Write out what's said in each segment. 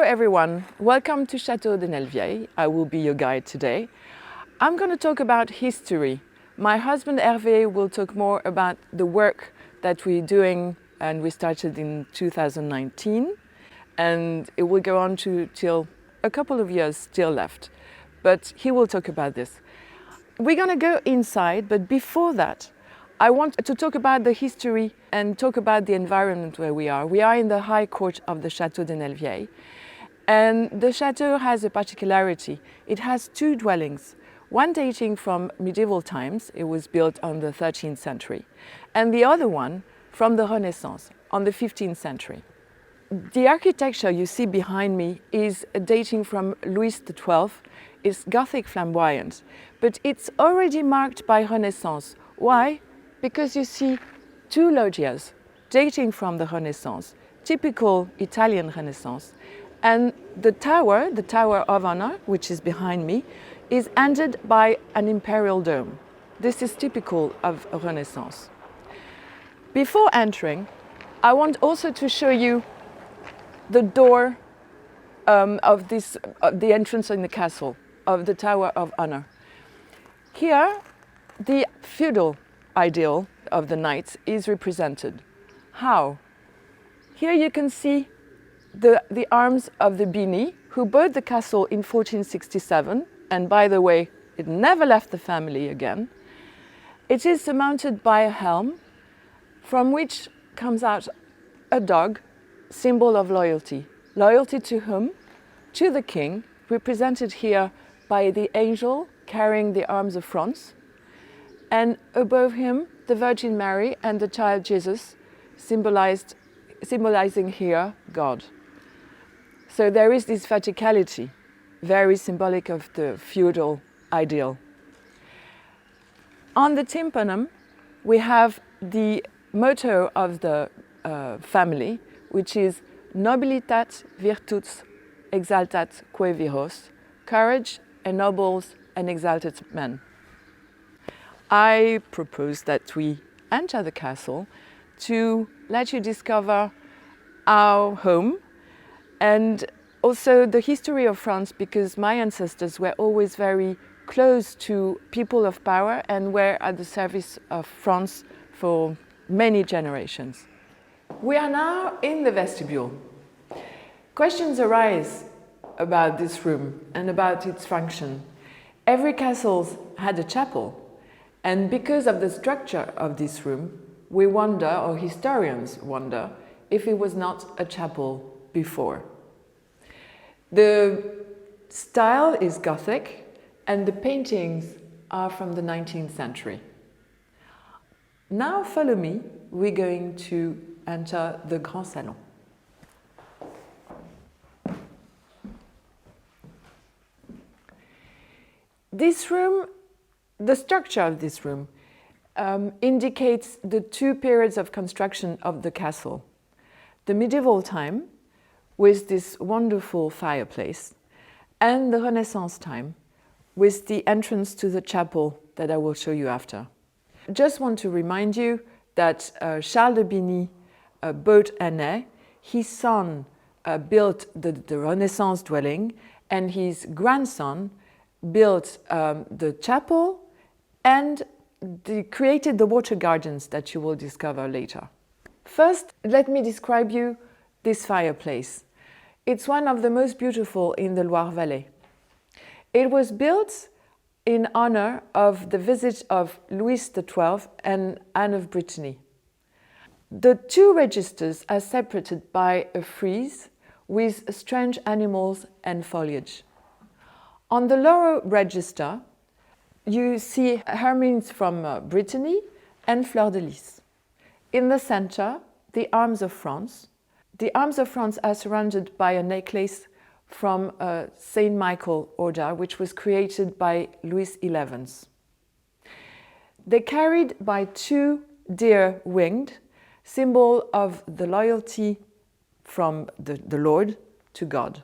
everyone, welcome to Château de Nelvieille. I will be your guide today. I'm going to talk about history. My husband Hervé will talk more about the work that we're doing, and we started in 2019, and it will go on till a couple of years still left, but he will talk about this. We're going to go inside, but before that I want to talk about the history and talk about the environment where we are. We are in the high court of the Château de Nelvieille, and the chateau has a particularity. It has two dwellings, one dating from medieval times, it was built on the 13th century, and the other one from the Renaissance, on the 15th century. The architecture you see behind me is dating from Louis XII. It's Gothic flamboyant, but it's already marked by Renaissance. Why? Because you see two loggias dating from the Renaissance, typical Italian Renaissance, and the Tower of Honor, which is behind me, is ended by an imperial dome. This is typical of Renaissance. Before entering, I want also to show you the door of the entrance in the castle of the Tower of Honor. Here, the feudal ideal of the knights is represented. How? Here you can see the arms of the Bini, who bought the castle in 1467, and by the way, it never left the family again. It is surmounted by a helm, from which comes out a dog, symbol of loyalty. Loyalty to whom? To the king, represented here by the angel carrying the arms of France, and above him the Virgin Mary and the child Jesus, symbolizing here God. So there is this verticality, very symbolic of the feudal ideal. On the tympanum we have the motto of the family, which is Nobilitat virtus exaltat quae viros, courage ennobles and exalted men. I propose that we enter the castle to let you discover our home and also the history of France, because my ancestors were always very close to people of power and were at the service of France for many generations. We are now in the vestibule. Questions arise about this room and about its function. Every castle had a chapel, and because of the structure of this room, we wonder, or historians wonder, if it was not a chapel before. The style is Gothic, and the paintings are from the 19th century. Now follow me, we're going to enter the Grand Salon. This room, the structure of this room indicates the two periods of construction of the castle. The medieval time, with this wonderful fireplace, and the Renaissance time, with the entrance to the chapel that I will show you after. Just want to remind you that Charles de Bini bought Annay. His son built the Renaissance dwelling, and his grandson built the chapel and created the water gardens that you will discover later. First, let me describe you this fireplace. It's one of the most beautiful in the Loire Valley. It was built in honor of the visit of Louis XII and Anne of Brittany. The two registers are separated by a frieze with strange animals and foliage. On the lower register, you see hermines from Brittany and fleur-de-lis. In the center, the arms of France. The arms of France are surrounded by a necklace from Saint Michael order, which was created by Louis XI. They're carried by two deer winged, symbol of the loyalty from the Lord to God.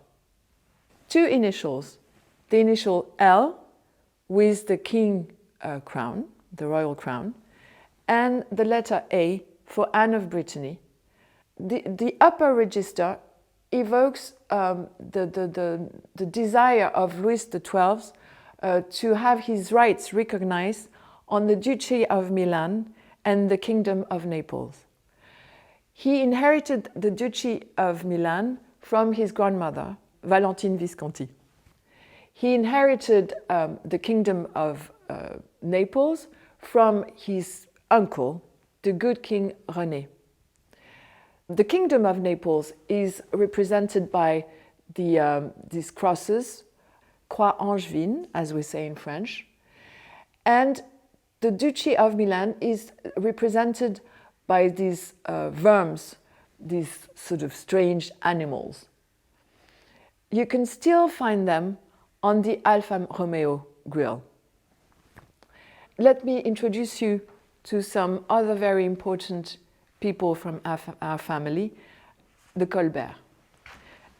Two initials, the initial L with the king crown, the royal crown, and the letter A for Anne of Brittany. The upper register evokes the desire of Louis XII to have his rights recognized on the Duchy of Milan and the Kingdom of Naples. He inherited the Duchy of Milan from his grandmother, Valentine Visconti. He inherited the Kingdom of Naples from his uncle, the good King René. The Kingdom of Naples is represented by these crosses, croix angevine, as we say in French, and the Duchy of Milan is represented by these worms, these sort of strange animals. You can still find them on the Alfa Romeo grille. Let me introduce you to some other very important people from our family, the Colbert.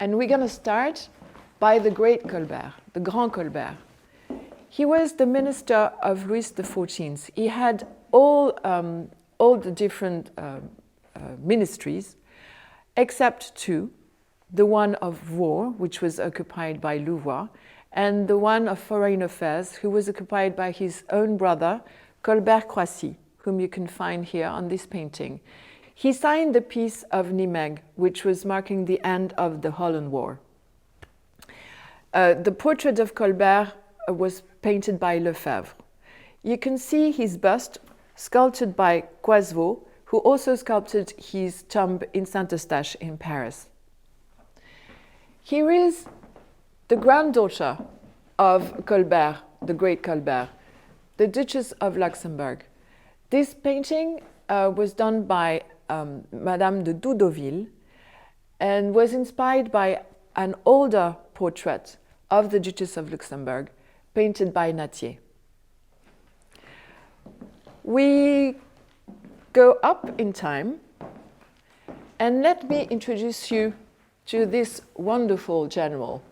And we're going to start by the great Colbert, the Grand Colbert. He was the minister of Louis XIV. He had all the different ministries, except two, the one of war, which was occupied by Louvois, and the one of foreign affairs, who was occupied by his own brother, Colbert Croissy, whom you can find here on this painting. He signed the Peace of Nimègue, which was marking the end of the Holland War. The portrait of Colbert was painted by Lefebvre. You can see his bust sculpted by Coisevaux, who also sculpted his tomb in Saint-Eustache in Paris. Here is the granddaughter of Colbert, the great Colbert, the Duchess of Luxembourg. This painting was done by Madame de Doudoville and was inspired by an older portrait of the Duchess of Luxembourg, painted by Nattier. We go up in time, and let me introduce you to this wonderful general.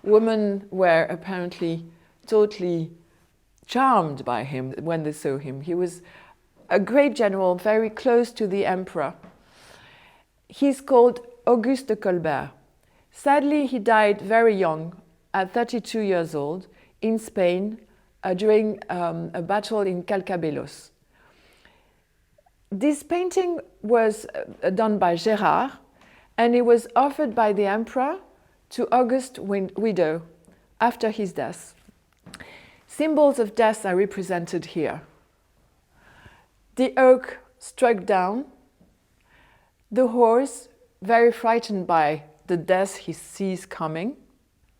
Women were apparently totally charmed by him when they saw him. He was a great general, very close to the emperor. He's called Auguste de Colbert. Sadly, he died very young, at 32 years old, in Spain during a battle in Calcabelos. This painting was done by Gérard, and it was offered by the emperor to Auguste's widow after his death. Symbols of death are represented here. The oak struck down, the horse very frightened by the death he sees coming,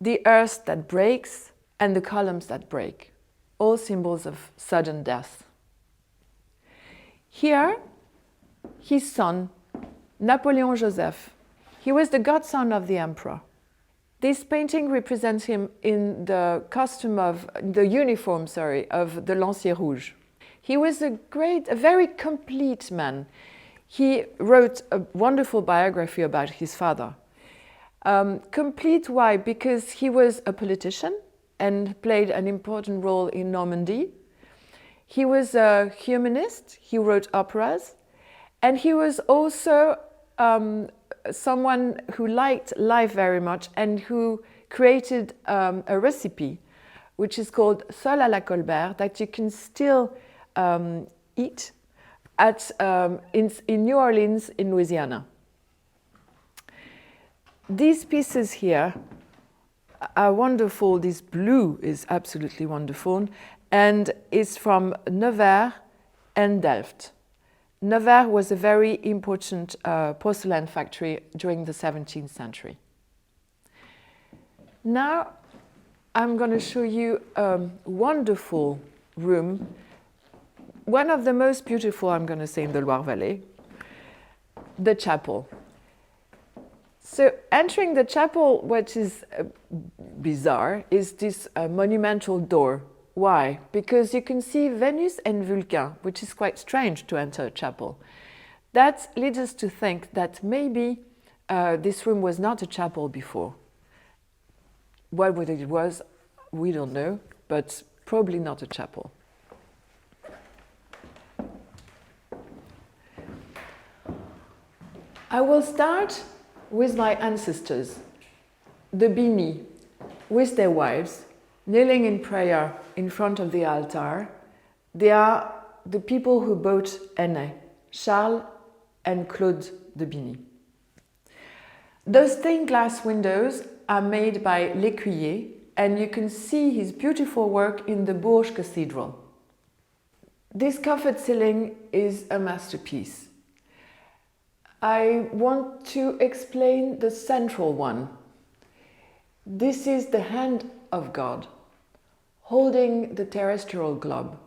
the earth that breaks, and the columns that break, all symbols of sudden death. Here, his son, Napoleon Joseph. He was the godson of the emperor. This painting represents him in the uniform of the Lancier Rouge. He was a very complete man. He wrote a wonderful biography about his father. Complete, why? Because he was a politician and played an important role in Normandy. He was a humanist, he wrote operas, and he was also someone who liked life very much and who created a recipe which is called Sol à la Colbert that you can still eat in New Orleans in Louisiana. These pieces here are wonderful. This blue is absolutely wonderful and is from Nevers and Delft. Nevers was a very important porcelain factory during the 17th century. Now I'm going to show you a wonderful room, one of the most beautiful, I'm going to say, in the Loire Valley, the chapel. So entering the chapel, what is bizarre, is this monumental door. Why? Because you can see Venus and Vulcan, which is quite strange to enter a chapel. That leads us to think that maybe this room was not a chapel before. What it was, we don't know, but probably not a chapel. I will start with my ancestors, the Bini, with their wives, kneeling in prayer in front of the altar. They are the people who both Aîné, Charles and Claude de Bini. Those stained glass windows are made by L'Écuyer, and you can see his beautiful work in the Bourges Cathedral. This coffered ceiling is a masterpiece. I want to explain the central one. This is the hand of God, holding the terrestrial globe,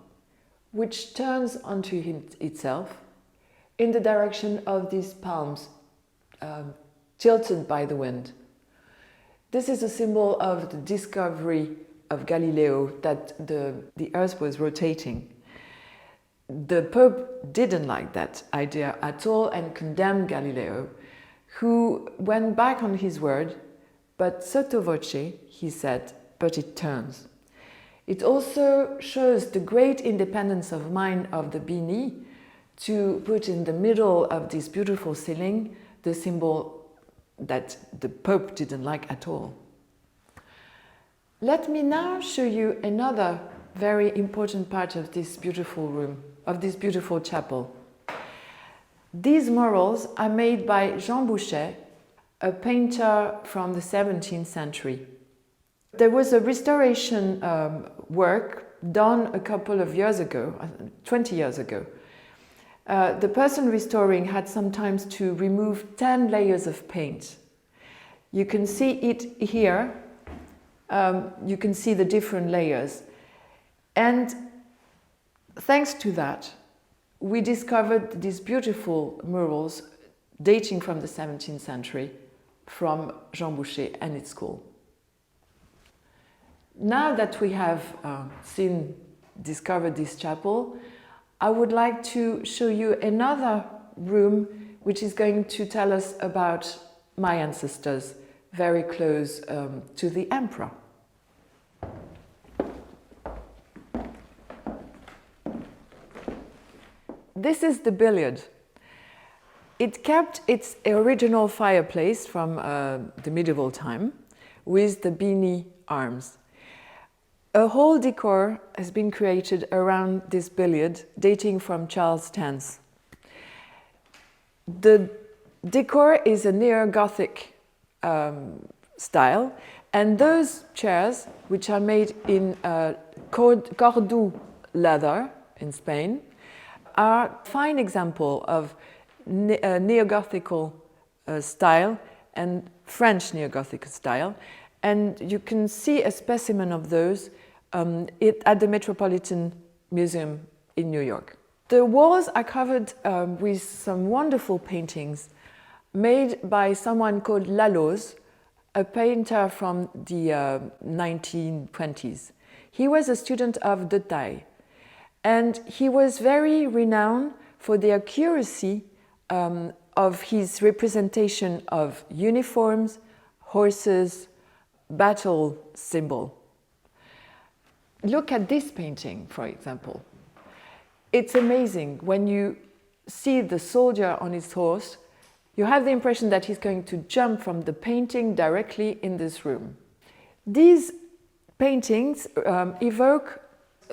which turns onto itself in the direction of these palms, tilted by the wind. This is a symbol of the discovery of Galileo that the Earth was rotating. The Pope didn't like that idea at all and condemned Galileo, who went back on his word, but sotto voce, he said, but it turns. It also shows the great independence of mind of the Bini to put in the middle of this beautiful ceiling the symbol that the Pope didn't like at all. Let me now show you another very important part of this beautiful room, of this beautiful chapel. These murals are made by Jean Bouchet, a painter from the 17th century. There was a restoration work done a couple of years ago, 20 years ago. The person restoring had sometimes to remove 10 layers of paint. You can see it here. You can see the different layers. And thanks to that, we discovered these beautiful murals dating from the 17th century from Jean Bouchet and its school. Now that we have discovered this chapel, I would like to show you another room which is going to tell us about my ancestors, very close to the emperor. This is the Billiard. It kept its original fireplace from the medieval time with the Bini arms. A whole decor has been created around this billiard dating from Charles X. The decor is a neo-Gothic style, and those chairs, which are made in Cordoue leather in Spain, are a fine example of neo-Gothical style and French neo-Gothic style. And you can see a specimen of those at the Metropolitan Museum in New York. The walls are covered with some wonderful paintings made by someone called Laloz, a painter from the 1920s. He was a student of de Taille, and he was very renowned for the accuracy of his representation of uniforms, horses, battle symbol. Look at this painting, for example. It's amazing. When you see the soldier on his horse, you have the impression that he's going to jump from the painting directly in this room. These paintings evoke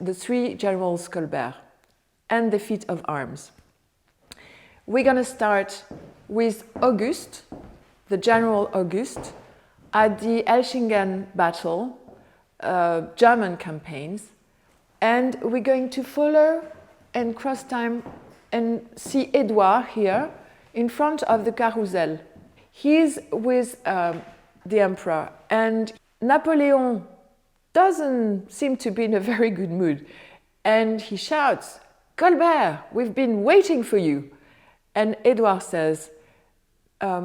the three generals Colbert and the feat of arms. We're going to start with Auguste, the General Auguste, at the Elchingen battle, German campaigns, and we're going to follow and cross time and see Edouard here in front of the carousel. He's with the emperor, and Napoleon doesn't seem to be in a very good mood, and he shouts, "Colbert, we've been waiting for you." And Edouard says,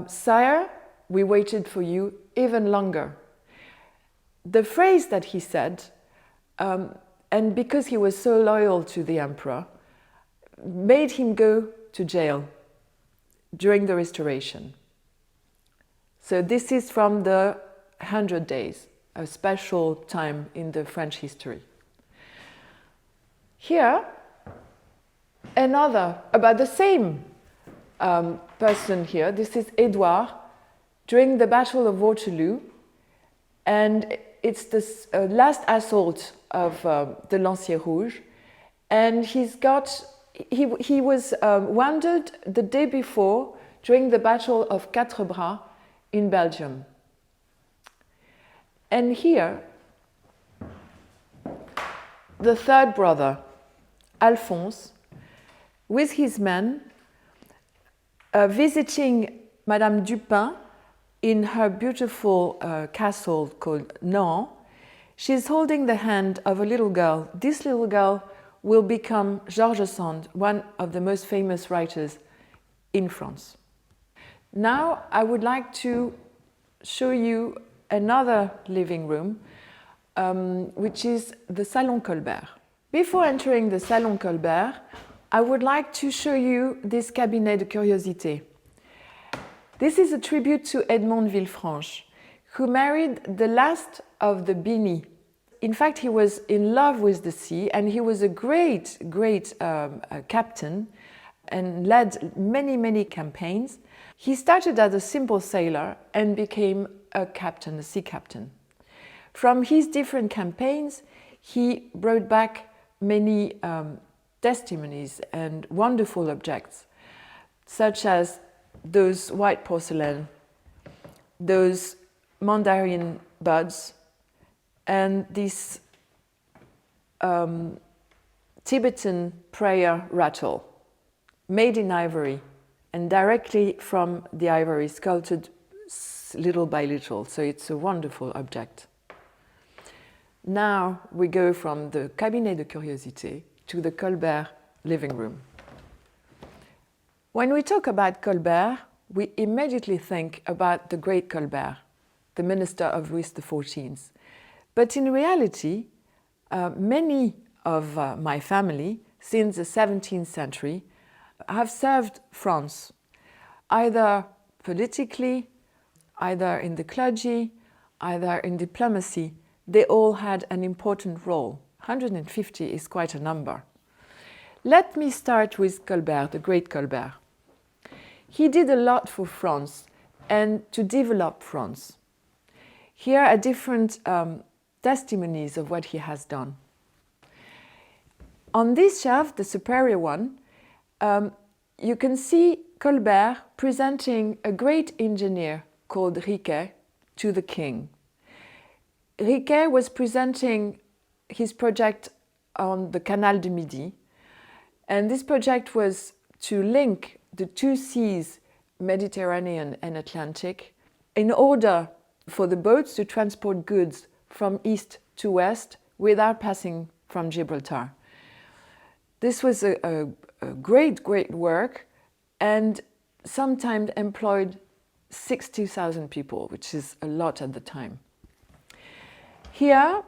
"Sire, we waited for you even longer." The phrase that he said, and because he was so loyal to the emperor, made him go to jail during the Restoration. So this is from the 100 Days, a special time in the French history. Here, another, about the same person here. This is Edouard during the Battle of Waterloo, and it's the last assault of the Lanciers Rouges, and he was wounded the day before during the Battle of Quatre Bras in Belgium. And here, the third brother, Alphonse, with his men, visiting Madame Dupin in her beautiful castle called Nohant. She's holding the hand of a little girl. This little girl will become George Sand, one of the most famous writers in France. Now I would like to show you another living room, which is the Salon Colbert. Before entering the Salon Colbert, I would like to show you this cabinet de curiosité. This is a tribute to Edmond Villefranche, who married the last of the Bini. In fact, he was in love with the sea, and he was a great captain and led many campaigns. He started as a simple sailor and became a captain, a sea captain. From his different campaigns, he brought back many testimonies and wonderful objects, such as those white porcelain, those mandarin buds, and this Tibetan prayer rattle, made in ivory and directly from the ivory, sculpted little by little. So it's a wonderful object. Now we go from the cabinet de curiosité to the Colbert living room. When we talk about Colbert, we immediately think about the great Colbert, the minister of Louis XIV. But in reality, many of my family, since the 17th century, have served France, either politically, either in the clergy, either in diplomacy. They all had an important role. 150 is quite a number. Let me start with Colbert, the great Colbert. He did a lot for France and to develop France. Here are different testimonies of what he has done. On this shelf, the superior one, you can see Colbert presenting a great engineer called Riquet to the king. Riquet was presenting his project on the Canal du Midi, and this project was to link the two seas, Mediterranean and Atlantic, in order for the boats to transport goods from east to west without passing from Gibraltar. This was a great work, and sometimes employed 60,000 people, which is a lot at the time. Here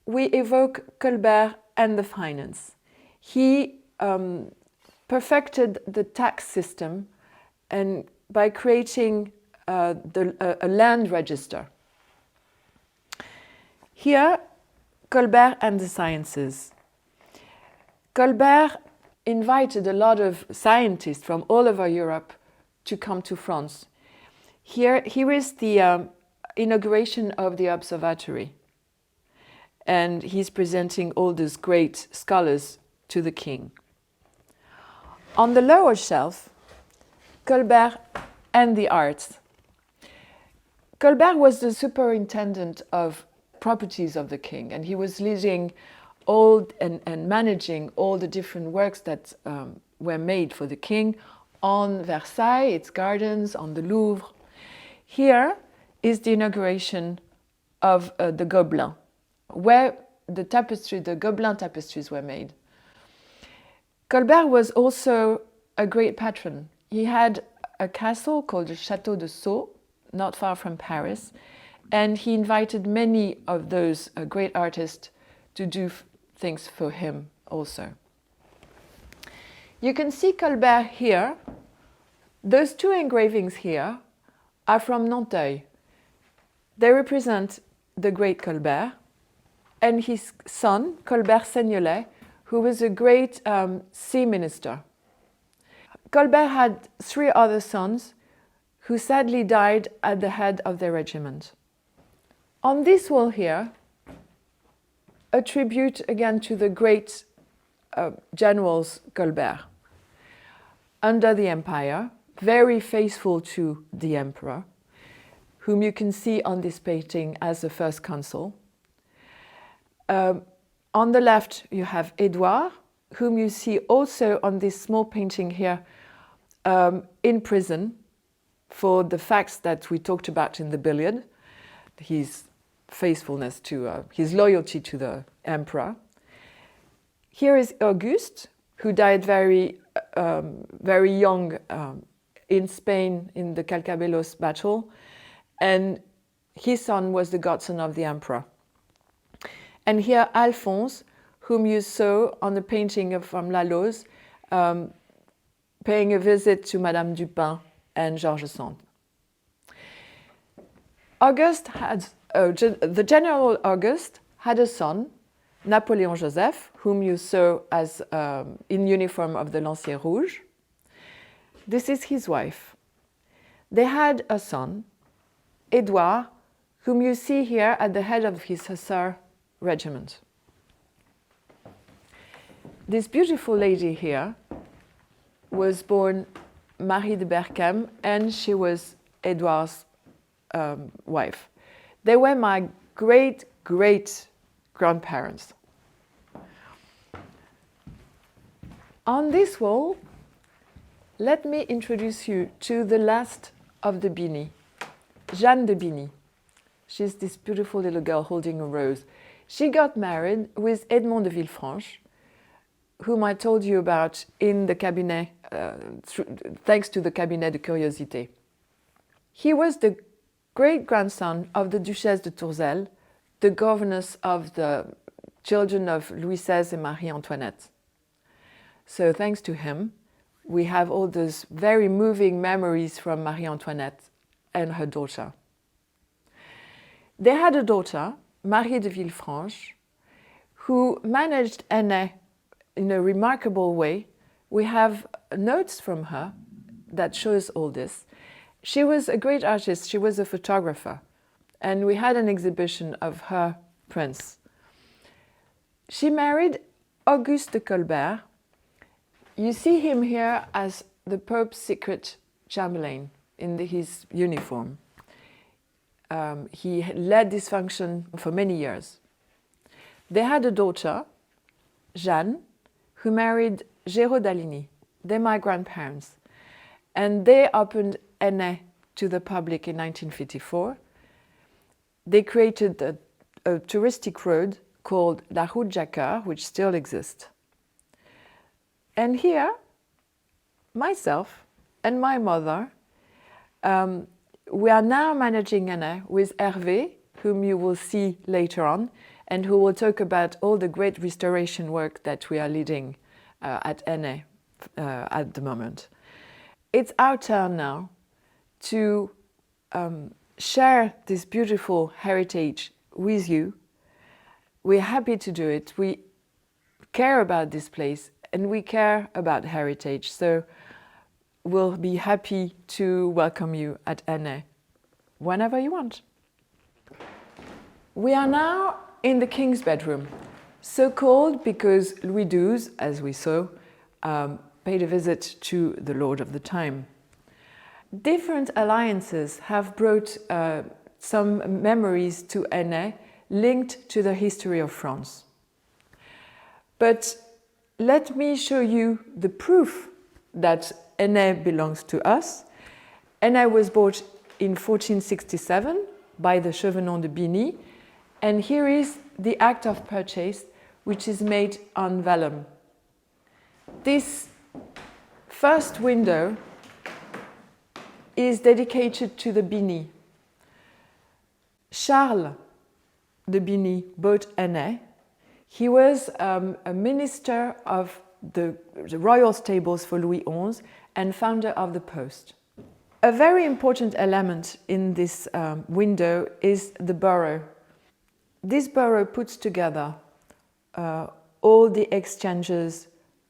we evoke Colbert and the finance. He perfected the tax system and by creating a land register. Here, Colbert and the sciences. Colbert invited a lot of scientists from all over Europe to come to France. Here is the inauguration of the observatory, and he's presenting all those great scholars to the king. On the lower shelf, Colbert and the arts. Colbert was the superintendent of properties of the king, and he was leading all and managing all the different works that were made for the king on Versailles, its gardens, on the Louvre. Here is the inauguration of the Gobelins, where the Gobelin tapestries were made. Colbert was also a great patron. He had a castle called the Château de Sceaux, not far from Paris, and he invited many of those great artists to do things for him also. You can see Colbert here. Those two engravings here are from Nanteuil. They represent the great Colbert and his son, Colbert Seignelay, who was a great sea minister. Colbert had three other sons who sadly died at the head of their regiment. On this wall here, a tribute again to the great generals Colbert. Under the Empire, very faithful to the emperor, whom you can see on this painting as the first consul. On the left, you have Edouard, whom you see also on this small painting here in prison for the facts that we talked about in the Billiard, his faithfulness to, his loyalty to the emperor. Here is Auguste, who died very young in Spain in the Carcabelos battle, and his son was the godson of the emperor. And here Alphonse, whom you saw on the painting from Laloz, paying a visit to Madame Dupin and Georges Sand. Auguste had, the General Auguste had a son, Napoleon Joseph, whom you saw as in uniform of the Lanciers Rouges. This is his wife. They had a son, Edouard, whom you see here at the head of his hussar regiment. This beautiful lady here was born Marie de Berchem, and she was Edouard's wife. They were my great-great-grandparents. On this wall, let me introduce you to the last of the Bini, Jeanne de Bini. She's this beautiful little girl holding a rose. She got married with Edmond de Villefranche, whom I told you about in the cabinet, thanks to the Cabinet de Curiosité. He was the great-grandson of the Duchesse de Tourzel, the governess of the children of Louis XVI and Marie Antoinette. So thanks to him, we have all those very moving memories from Marie Antoinette and her daughter. They had a daughter, Marie de Villefranche, who managed Anet in a remarkable way. We have notes from her that shows all this. She was a great artist, she was a photographer, and we had an exhibition of her prints. She married Auguste de Colbert. You see him here as the Pope's secret chamberlain in his uniform. He led this function for many years. They had a daughter, Jeanne, who married Géraud d'Aligny. They're my grandparents. And they opened Anet to the public in 1954. They created a touristic road called La Route Jacquard, which still exists. And here, myself and my mother, we are now managing Anet with Hervé, whom you will see later on, and who will talk about all the great restoration work that we are leading at Anet at the moment. It's our turn now to share this beautiful heritage with you. We're happy to do it. We care about this place and we care about heritage, so we'll be happy to welcome you at Anet whenever you want. We are now in the king's bedroom, so called because Louis XII, as we saw, paid a visit to the lord of the time. Different alliances have brought some memories to Anet linked to the history of France. But let me show you the proof that Anet belongs to us. Anet was bought in 1467 by the Chevaudan de Bini, and here is the act of purchase, which is made on vellum. This first window is dedicated to the Bini. Charles de Bini bought Anet. He was a minister of the royal stables for Louis XI and founder of the Post. A very important element in this window is the bureau. This bureau puts together all the exchanges,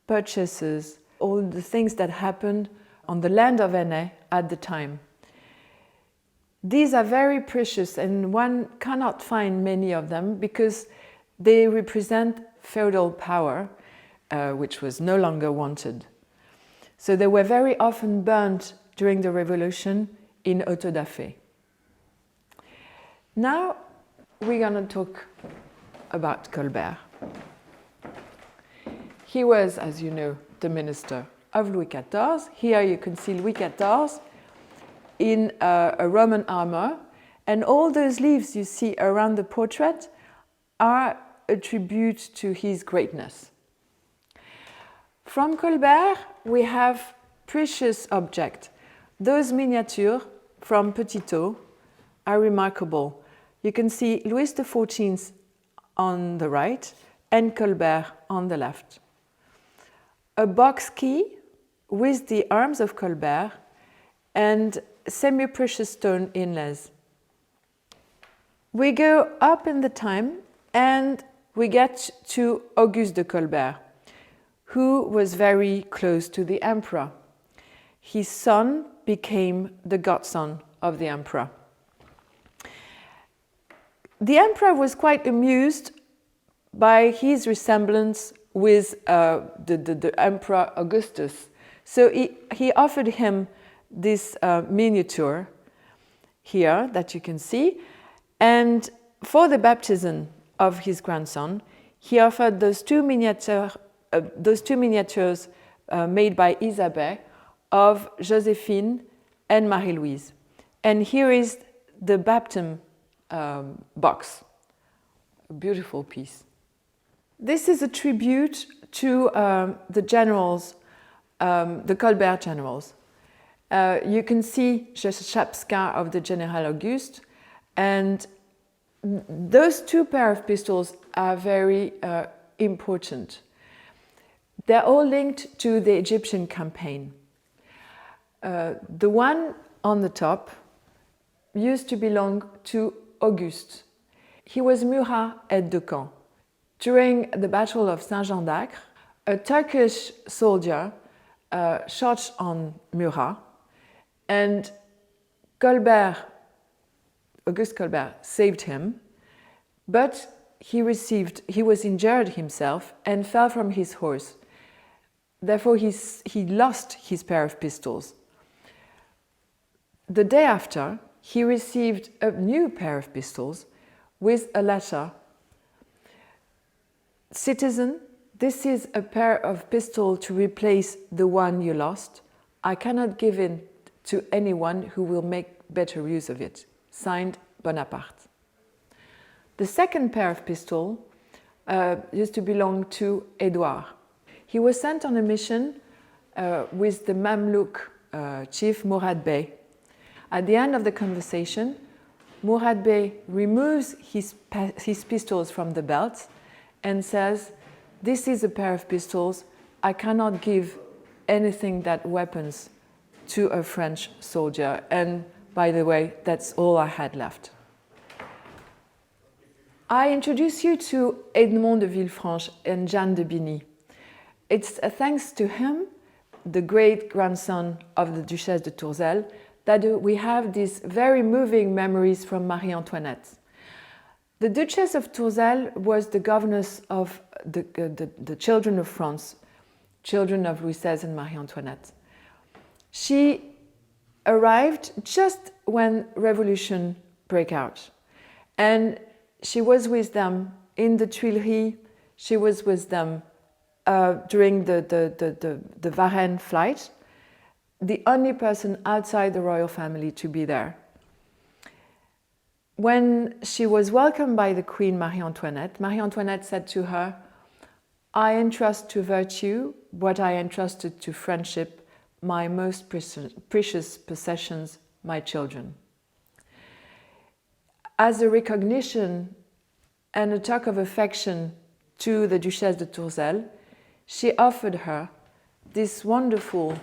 purchases, all the things that happened on the land of Anet at the time. These are very precious and one cannot find many of them because they represent feudal power, which was no longer wanted. So they were very often burnt during the Revolution in auto-da-fé. Now we're going to talk about Colbert. He was, as you know, the minister of Louis XIV. Here you can see Louis XIV in a Roman armor, and all those leaves you see around the portrait are a tribute to his greatness. From Colbert, we have precious objects. Those miniatures from Château are remarkable. You can see Louis XIV on the right and Colbert on the left. A box key with the arms of Colbert and semi-precious stone inlays. We go up in the time and we get to Auguste de Colbert, who was very close to the emperor. His son became the godson of the emperor. The emperor was quite amused by his resemblance with the Emperor Augustus. So he offered him this miniature here that you can see. And for the baptism of his grandson, he offered those two miniatures made by Isabelle of Josephine and Marie-Louise. And here is the baptism box, a beautiful piece. This is a tribute to the generals, the Colbert generals. You can see the chapska of the General Auguste, and those two pair of pistols are very important. They're all linked to the Egyptian campaign. The one on the top used to belong to Auguste. He was Murat aide-de-camp. During the Battle of Saint-Jean-d'Acre, a Turkish soldier shot on Murat, and Auguste Colbert saved him, but he was injured himself and fell from his horse. Therefore, he lost his pair of pistols. The day after, he received a new pair of pistols with a letter. Citizen, this is a pair of pistols to replace the one you lost. I cannot give it to anyone who will make better use of it. Signed, Bonaparte. The second pair of pistols used to belong to Edouard. He was sent on a mission with the Mamluk chief Mourad Bey. At the end of the conversation, Mourad Bey removes his pistols from the belt and says, "This is a pair of pistols. I cannot give anything but weapons to a French soldier. And by the way, that's all I had left." I introduce you to Edmond de Villefranche and Jeanne de Bigny. It's thanks to him, the great-grandson of the Duchesse de Tourzel, that we have these very moving memories from Marie Antoinette. The Duchess of Tourzel was the governess of the children of France, children of Louis XVI and Marie Antoinette. She arrived just when revolution broke out, and she was with them in the Tuileries. She was with them during the Varennes flight, the only person outside the royal family to be there. When she was welcomed by the Queen Marie Antoinette said to her, "I entrust to virtue what I entrusted to friendship, my most precious possessions, my children." As a recognition and a talk of affection to the Duchesse de Tourzel, she offered her this wonderful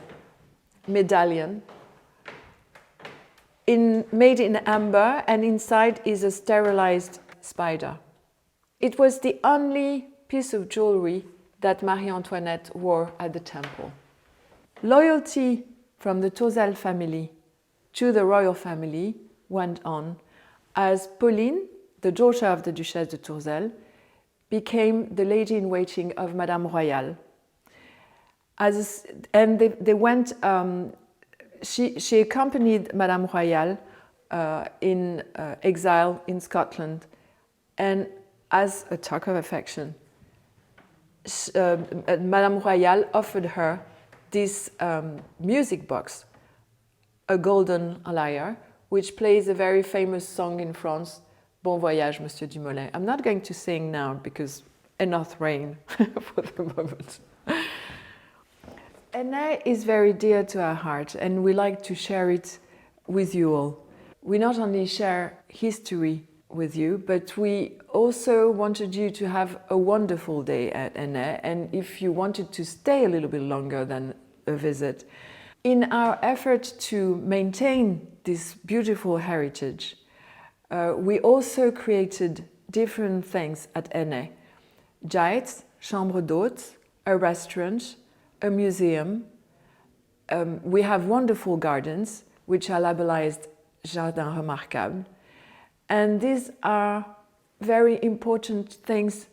medallion made in amber, and inside is a sterilized spider. It was the only piece of jewelry that Marie Antoinette wore at the temple. Loyalty from the Tourzel family to the royal family went on as Pauline, the daughter of the Duchesse de Tourzel, became the lady-in-waiting of Madame Royale. And they went, she accompanied Madame Royale in exile in Scotland, and as a token of affection, Madame Royale offered her this music box, a golden lyre, which plays a very famous song in France, Bon Voyage, Monsieur Dumoulin. I'm not going to sing now because enough rain for the moment. Enna is very dear to our heart, and we like to share it with you all. We not only share history with you, but we also wanted you to have a wonderful day at Enna, and if you wanted to stay a little bit longer than a visit. In our effort to maintain this beautiful heritage, we also created different things at Enna. Gites, chambre d'hôtes, a restaurant, a museum. We have wonderful gardens, which are labelized Jardin Remarquable. And these are very important things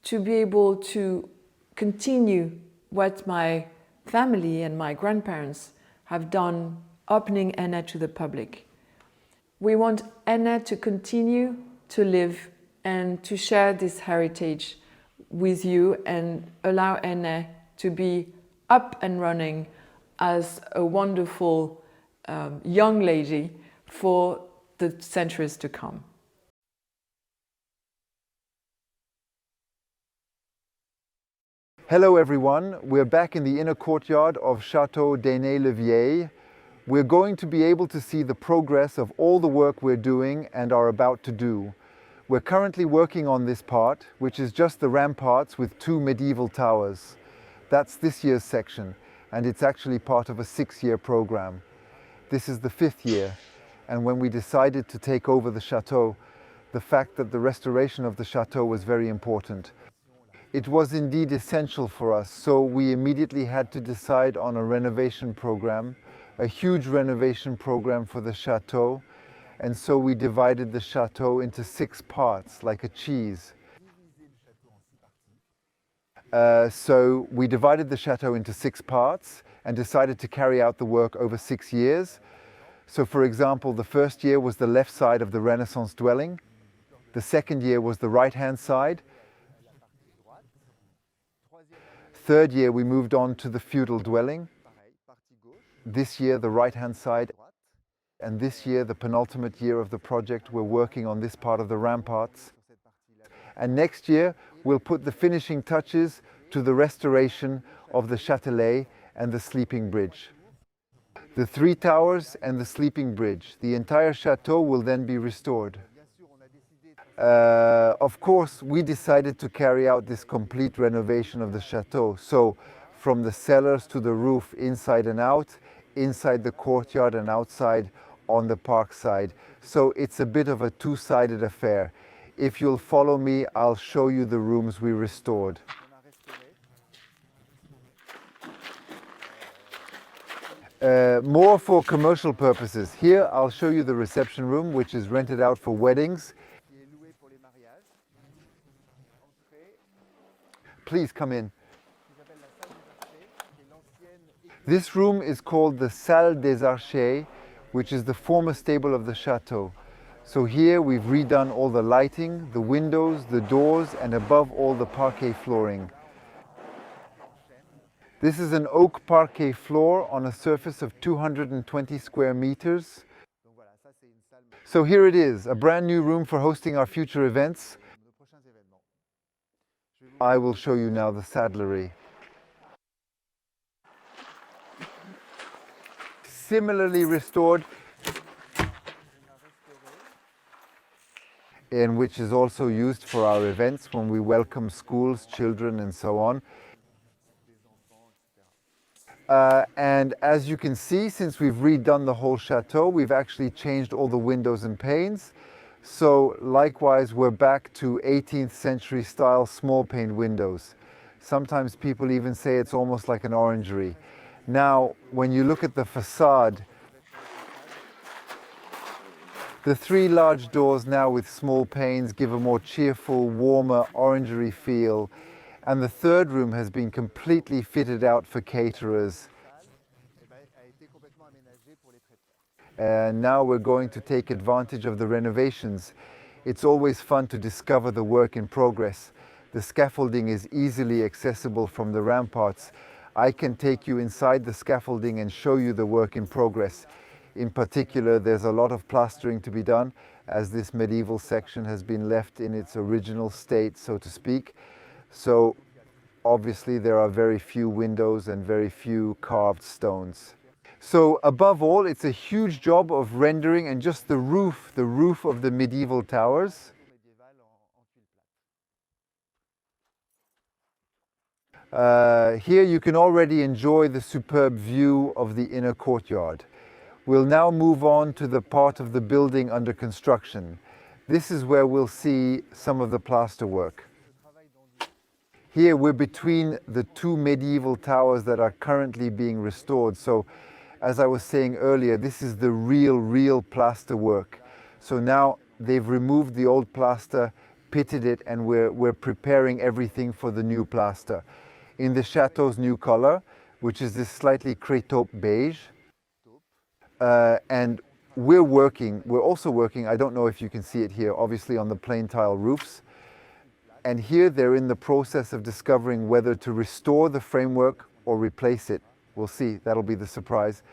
to be able to continue what my family and my grandparents have done, opening Enna to the public. We want Enna to continue to live and to share this heritage with you and allow Enna to be up and running as a wonderful young lady for the centuries to come. Hello everyone, we're back in the inner courtyard of Château d'Ainay-le-Vieil. We're going to be able to see the progress of all the work we're doing and are about to do. We're currently working on this part, which is just the ramparts with 2 medieval towers. That's this year's section, and it's actually part of a 6-year program. This is the 5th year, and when we decided to take over the chateau, the fact that the restoration of the chateau was very important. It was indeed essential for us, so we immediately had to decide on a renovation program, a huge renovation program for the chateau, and so we divided the chateau into 6 parts, like a cheese. So we divided the chateau into 6 parts and decided to carry out the work over 6 years. So for example, the first year was the left side of the Renaissance dwelling, the second year was the right-hand side, third year we moved on to the feudal dwelling, this year the right-hand side, and this year, the penultimate year of the project, we're working on this part of the ramparts. And next year we'll put the finishing touches to the restoration of the Châtelet and the sleeping bridge. The 3 towers and the sleeping bridge, the entire chateau will then be restored. Of course, we decided to carry out this complete renovation of the chateau. So from the cellars to the roof, inside and out, inside the courtyard and outside on the park side. So it's a bit of a 2-sided affair. If you'll follow me, I'll show you the rooms we restored. More for commercial purposes. Here I'll show you the reception room, which is rented out for weddings. Please come in. This room is called the Salle des Archers, which is the former stable of the chateau. So here we've redone all the lighting, the windows, the doors, and above all the parquet flooring. This is an oak parquet floor on a surface of 220 square meters. So here it is, a brand new room for hosting our future events. I will show you now the saddlery. Similarly restored, and which is also used for our events when we welcome schools, children, and so on. And as you can see, since we've redone the whole chateau, we've actually changed all the windows and panes. So likewise, we're back to 18th century style small pane windows. Sometimes people even say it's almost like an orangery. Now, when you look at the facade The three large doors now with small panes give a more cheerful, warmer, orangery feel. And the third room has been completely fitted out for caterers. And now we're going to take advantage of the renovations. It's always fun to discover the work in progress. The scaffolding is easily accessible from the ramparts. I can take you inside the scaffolding and show you the work in progress. In particular, there's a lot of plastering to be done, as this medieval section has been left in its original state, so to speak. So obviously there are very few windows and very few carved stones. So above all, it's a huge job of rendering and just the roof of the medieval towers. Here you can already enjoy the superb view of the inner courtyard. We'll now move on to the part of the building under construction. This is where we'll see some of the plaster work. Here we're between the two medieval towers that are currently being restored. So as I was saying earlier, this is the real plaster work. So now they've removed the old plaster, pitted it, and we're preparing everything for the new plaster. In the Château's new color, which is this slightly crétaupe beige. And we're also working, I don't know if you can see it here, obviously on the plain tile roofs. And here they're in the process of discovering whether to restore the framework or replace it. We'll see, that'll be the surprise.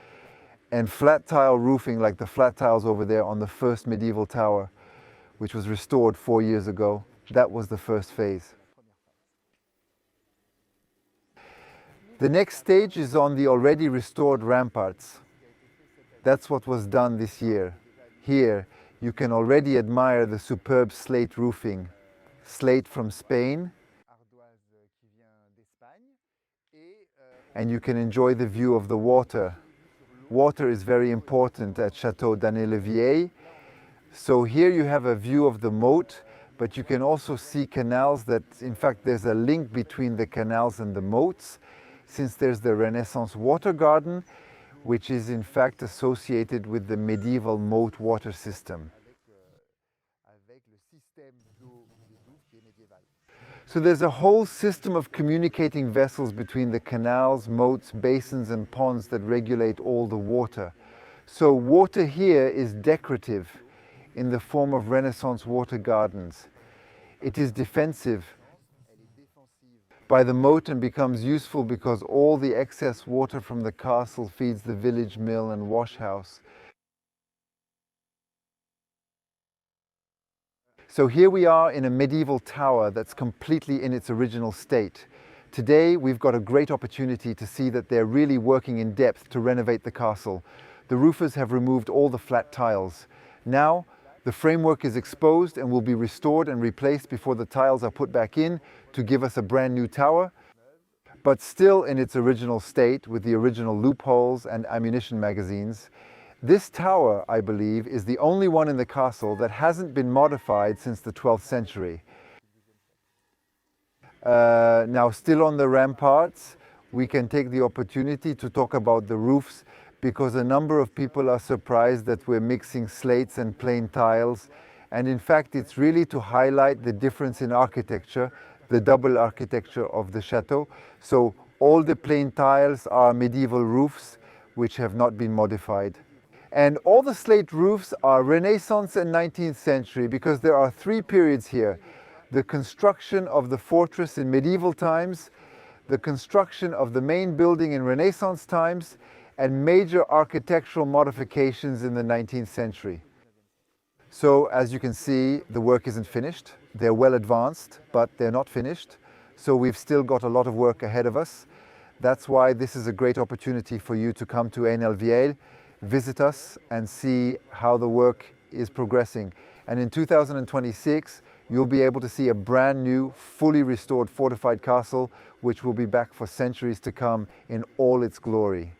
And flat tile roofing, like the flat tiles over there on the first medieval tower, which was restored 4 years ago. That was the first phase. The next stage is on the already restored ramparts. That's what was done this year. Here, you can already admire the superb slate roofing. Slate from Spain. And you can enjoy the view of the water. Water is very important at Château d'Annay-le-Vieil. So here you have a view of the moat, but you can also see canals that, in fact, there's a link between the canals and the moats, since there's the Renaissance water garden, which is in fact associated with the medieval moat water system. So there's a whole system of communicating vessels between the canals, moats, basins and ponds that regulate all the water. So water here is decorative in the form of Renaissance water gardens. It is defensive by the moat and becomes useful because all the excess water from the castle feeds the village mill and wash house. So here we are in a medieval tower that's completely in its original state. Today we've got a great opportunity to see that they're really working in depth to renovate the castle. The roofers have removed all the flat tiles. Now the framework is exposed and will be restored and replaced before the tiles are put back in to give us a brand new tower, but still in its original state with the original loopholes and ammunition magazines. This tower, I believe, is the only one in the castle that hasn't been modified since the 12th century. Now, still on the ramparts, we can take the opportunity to talk about the roofs, because a number of people are surprised that we're mixing slates and plain tiles. And in fact, it's really to highlight the difference in architecture, the double architecture of the chateau. So all the plain tiles are medieval roofs, which have not been modified. And all the slate roofs are Renaissance and 19th century, because there are three periods here. The construction of the fortress in medieval times, the construction of the main building in Renaissance times, and major architectural modifications in the 19th century. So as you can see, the work isn't finished. They're well advanced, but they're not finished. So we've still got a lot of work ahead of us. That's why this is a great opportunity for you to come to Ainel-Vieil, visit us and see how the work is progressing. And in 2026, you'll be able to see a brand new, fully restored fortified castle, which will be back for centuries to come in all its glory.